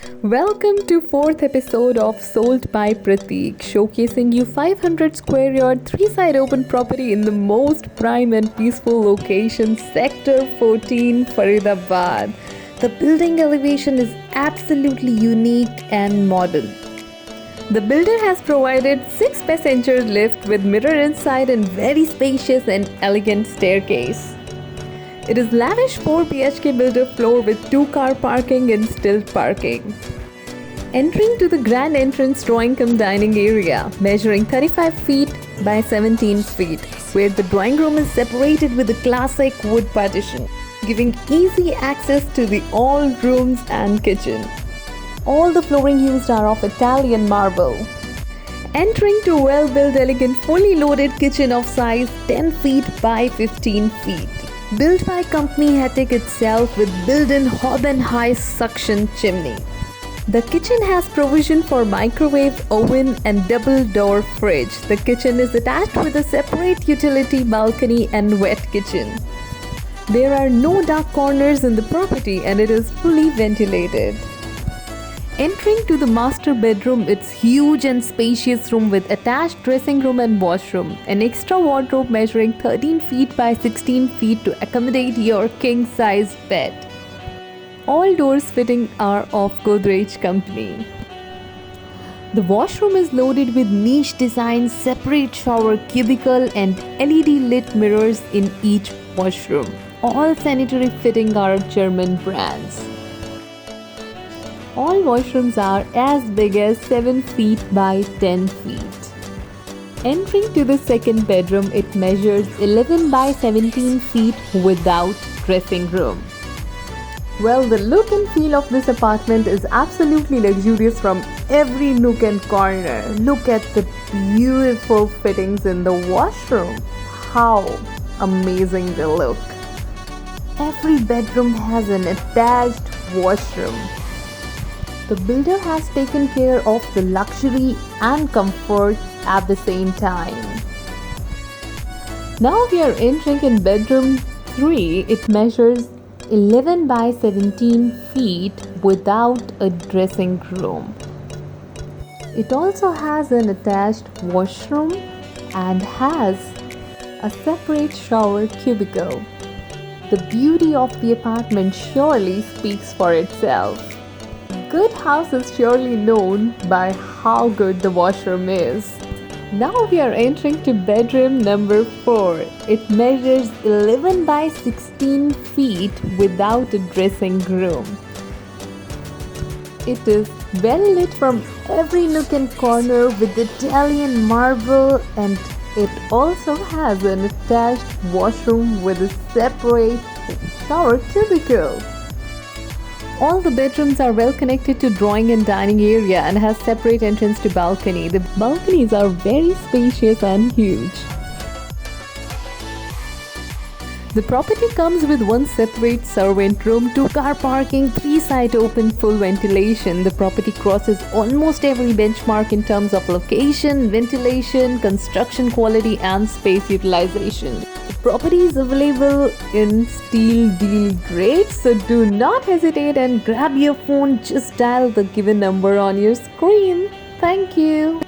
Welcome to fourth episode of Sold by Prateek, showcasing you 500 square yard, three-side open property in the most prime and peaceful location, Sector 14, Faridabad. The building elevation is absolutely unique and modern. The builder has provided 6 passenger lift with mirror inside and very spacious and elegant staircase. It is lavish 4 BHK builder floor with 2 car parking and stilt parking. Entering to the grand entrance drawing cum dining area, measuring 35 feet by 17 feet, where the drawing room is separated with a classic wood partition, giving easy access to the all rooms and kitchen. All the flooring used are of Italian marble. Entering to well-built, elegant, fully loaded kitchen of size 10 feet by 15 feet. Built by company Hettich itself with built-in hob and high suction chimney. The kitchen has provision for microwave, oven and double door fridge. The kitchen is attached with a separate utility balcony and wet kitchen. There are no dark corners in the property and it is fully ventilated. Entering to the master bedroom, it's huge and spacious room with attached dressing room and washroom. An extra wardrobe measuring 13 feet by 16 feet to accommodate your king-size bed. All doors fitting are of Godrej company. The washroom is loaded with niche design, separate shower cubicle and LED lit mirrors in each washroom. All sanitary fitting are German brands. All washrooms are as big as 7 feet by 10 feet. Entering to the second bedroom, it measures 11 by 17 feet without dressing room. Well, the look and feel of this apartment is absolutely luxurious from every nook and corner. Look at the beautiful fittings in the washroom. How amazing they look. Every bedroom has an attached washroom. The builder has taken care of the luxury and comfort at the same time. Now we are entering in bedroom 3. It measures 11 by 17 feet without a dressing room. It also has an attached washroom and has a separate shower cubicle. The beauty of the apartment surely speaks for itself. Good house is surely known by how good the washroom is. Now we are entering to bedroom number 4. It measures 11 by 16 feet without a dressing room. It is well lit from every nook and corner with Italian marble, and it also has an attached washroom with a separate shower cubicle. All the bedrooms are well connected to drawing and dining area and has separate entrance to balcony. The balconies are very spacious and huge. The property comes with 1 separate servant room, 2 car parking, 3 side open, full ventilation. The property crosses almost every benchmark in terms of location, ventilation, construction quality and space utilization. The property is available in steel deal grade, so do not hesitate and grab your phone, just dial the given number on your screen. Thank you.